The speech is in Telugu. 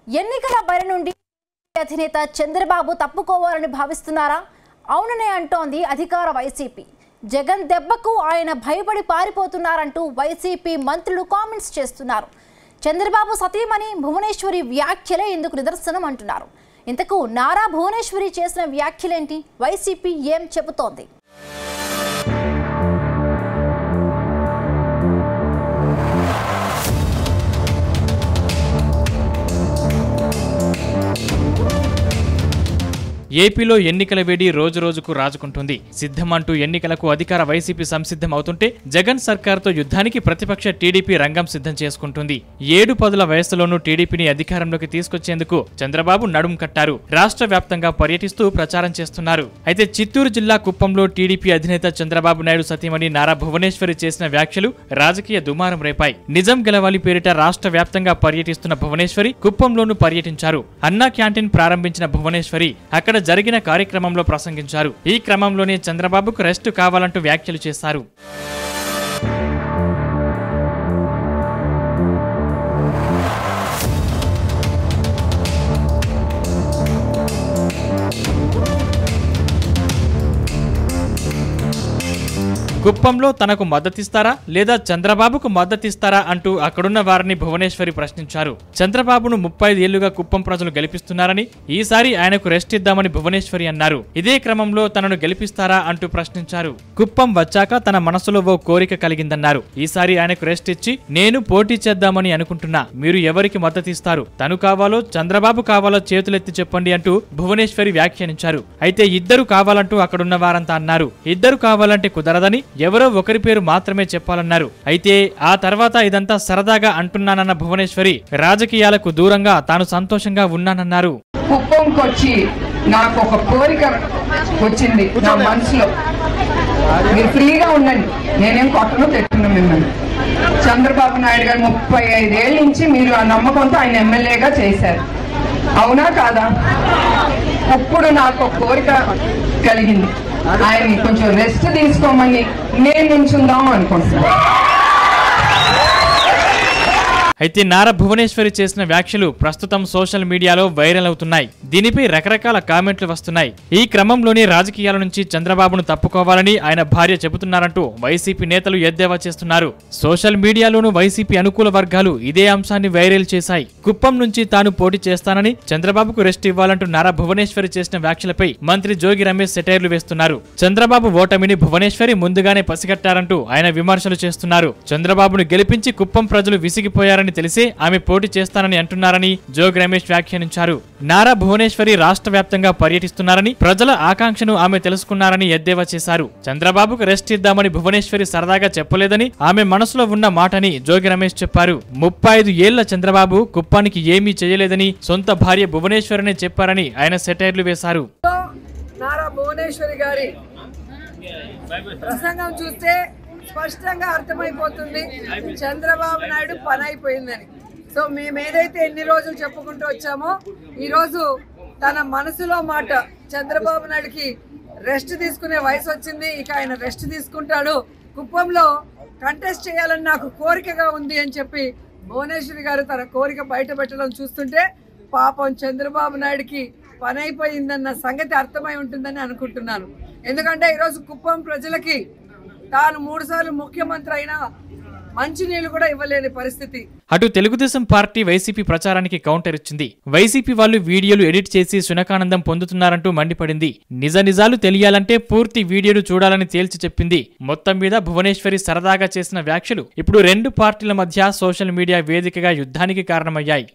ఎన్నికల బరి నుండి అధినేత చంద్రబాబు తప్పుకోవాలని భావిస్తున్నారా? అవుననే అంటోంది అధికార వైసీపీ. జగన్ దెబ్బకు ఆయన భయపడి పారిపోతున్నారంటూ వైసీపీ మంత్రులు కామెంట్స్ చేస్తున్నారు. చంద్రబాబు సతీమణి భువనేశ్వరి వ్యాఖ్యలే ఇందుకు నిదర్శనం అంటున్నారు. ఇంతకు నారా భువనేశ్వరి చేసిన వ్యాఖ్యలేంటి? వైసీపీ ఏం చెబుతోంది? ఏపీలో ఎన్నికల వేడి రోజు రోజుకు రాజుకుంటుంది. సిద్ధమంటూ ఎన్నికలకు అధికార వైసీపీ సంసిద్ధం అవుతుంటే జగన్ సర్కార్తో యుద్ధానికి ప్రతిపక్ష టీడీపీ రంగం సిద్ధం చేసుకుంటుంది. 7 పదుల వయసులోనూ టీడీపీని అధికారంలోకి తీసుకొచ్చేందుకు చంద్రబాబు నడుం కట్టారు. రాష్ట్ర వ్యాప్తంగా పర్యటిస్తూ ప్రచారం చేస్తున్నారు. అయితే చిత్తూరు జిల్లా కుప్పంలో టీడీపీ అధినేత చంద్రబాబు నాయుడు సతీమణి నారా భువనేశ్వరి చేసిన వ్యాఖ్యలు రాజకీయ దుమారం రేపాయి. నిజం గెలవాలి పేరిట రాష్ట్ర వ్యాప్తంగా పర్యటిస్తున్న భువనేశ్వరి కుప్పంలోనూ పర్యటించారు. అన్నా క్యాంటీన్ ప్రారంభించిన భువనేశ్వరి అక్కడ జరిగిన కార్యక్రమంలో ప్రసంగించారు. ఈ క్రమంలోనే చంద్రబాబుకు రెస్ట్ కావాలంటూ వ్యాఖ్యలు చేశారు. కుప్పంలో తనకు మద్దతిస్తారా లేదా చంద్రబాబుకు మద్దతిస్తారా అంటూ అక్కడున్న వారిని భువనేశ్వరి ప్రశ్నించారు. చంద్రబాబును 35 ఏళ్లుగా కుప్పం ప్రజలు గెలిపిస్తున్నారని ఈసారి ఆయనకు రెస్ట్ ఇద్దామని భువనేశ్వరి అన్నారు. ఇదే క్రమంలో తనను గెలిపిస్తారా అంటూ ప్రశ్నించారు. కుప్పం వచ్చాక తన మనసులో ఓ కోరిక కలిగిందన్నారు. ఈసారి ఆయనకు రెస్ట్ ఇచ్చి నేను పోటీ చేద్దామని అనుకుంటున్నా. మీరు ఎవరికి మద్దతిస్తారు? తను కావాలో చంద్రబాబు కావాలో చేతులెత్తి చెప్పండి అంటూ భువనేశ్వరి వ్యాఖ్యానించారు. అయితే ఇద్దరు కావాలంటూ అక్కడున్న వారంతా అన్నారు. ఇద్దరు కావాలంటే కుదరదని ఎవరో ఒకరి పేరు మాత్రమే చెప్పాలన్నారు. అయితే ఆ తర్వాత ఇదంతా సరదాగా అంటున్నానన్న భువనేశ్వరి రాజకీయాలకు దూరంగా తాను సంతోషంగా ఉన్నానన్నారు. కుప్పంకొచ్చి నాకు ఒక కోరిక వచ్చింది నా మనసులో. మీరు ఫ్రీగా ఉండండి, నేనేం కొట్టను తెట్టున్నా మిమ్మల్ని. చంద్రబాబు నాయుడు గారు 35 ఏళ్ళ నుంచి మీరు ఆ నమ్మకంతో ఆయన ఎమ్మెల్యేగా చేశారు, అవునా కాదా? ఇప్పుడు నాకు ఒక కోరిక కలిగింది, ఆయన్ని కొంచెం రెస్ట్ తీసుకోమని నేను నుంచుందాం అనుకుంటున్నాను. అయితే నారా భువనేశ్వరి చేసిన వ్యాఖ్యలు ప్రస్తుతం సోషల్ మీడియాలో వైరల్ అవుతున్నాయి. దీనిపై రకరకాల కామెంట్లు వస్తున్నాయి. ఈ క్రమంలోనే రాజకీయాల నుంచి చంద్రబాబును తప్పుకోవాలని ఆయన భార్య చెబుతున్నారంటూ వైసీపీ నేతలు ఎద్దేవా చేస్తున్నారు. సోషల్ మీడియాలోనూ వైసీపీ అనుకూల వర్గాలు ఇదే అంశాన్ని వైరల్ చేశాయి. కుప్పం నుంచి తాను పోటీ చేస్తానని, చంద్రబాబుకు రెస్ట్ ఇవ్వాలంటూ నారా భువనేశ్వరి చేసిన వ్యాఖ్యలపై మంత్రి జోగి రమేష్ సెటైర్లు వేస్తున్నారు. చంద్రబాబు ఓటమిని భువనేశ్వరి ముందుగానే పసిగట్టారంటూ ఆయన విమర్శలు చేస్తున్నారు. చంద్రబాబును గెలిపించి కుప్పం ప్రజలు విసిగిపోయారని తెలిసే ఆమె పోటీ చేస్తానని అంటున్నారని జోగి రమేష్ వ్యాఖ్యానించారు. నారా భువనేశ్వరి రాష్ట్ర వ్యాప్తంగా పర్యటిస్తున్నారని, ప్రజల ఆకాంక్షను ఆమె తెలుసుకున్నారని ఎద్దేవా చేశారు. చంద్రబాబుకు రెస్ట్ ఇద్దామని భువనేశ్వరి సరదాగా చెప్పలేదని, ఆమె మనసులో ఉన్న మాటని జోగి రమేష్ చెప్పారు. 35 ఏళ్ల చంద్రబాబు కుప్పానికి ఏమీ చేయలేదని సొంత భార్య భువనేశ్వరినే చెప్పారని ఆయన సెటైర్లు వేశారు. నారా భువనేశ్వరి గారి ప్రసంగం చూస్తే స్పష్టంగా అర్థమైపోతుంది చంద్రబాబు నాయుడు పని అయిపోయిందని. సో మేము ఏదైతే ఎన్ని రోజులు చెప్పుకుంటూ వచ్చామో ఈరోజు తన మనసులో మాట, చంద్రబాబు నాయుడుకి రెస్ట్ తీసుకునే వయసు వచ్చింది, ఇక ఆయన రెస్ట్ తీసుకుంటాడు, కుప్పంలో కంటెస్ట్ చేయాలని నాకు కోరికగా ఉంది అని చెప్పి భువనేశ్వరి గారు తన కోరిక బయట పెట్టడం చూస్తుంటే పాపం చంద్రబాబు నాయుడుకి పని అయిపోయిందన్న సంగతి అర్థమై ఉంటుందని అనుకుంటున్నాను. ఎందుకంటే ఈరోజు కుప్పం ప్రజలకి తాను 3 సార్లు ముఖ్యమంత్రి అయినా మంచినీళ్లు కూడా ఇవ్వలేని పరిస్థితి. అటు తెలుగుదేశం పార్టీ వైసీపీ ప్రచారానికి కౌంటర్ ఇచ్చింది. వైసీపీ వాళ్ళు వీడియోలు ఎడిట్ చేసి శునకానందం పొందుతున్నారంటూ మండిపడింది. నిజాలు తెలియాలంటే పూర్తి వీడియోలు చూడాలని తేల్చి చెప్పింది. మొత్తం మీద భువనేశ్వరి సరదాగా చేసిన వ్యాఖ్యలు ఇప్పుడు 2 పార్టీల మధ్య సోషల్ మీడియా వేదికగా యుద్ధానికి కారణమయ్యాయి.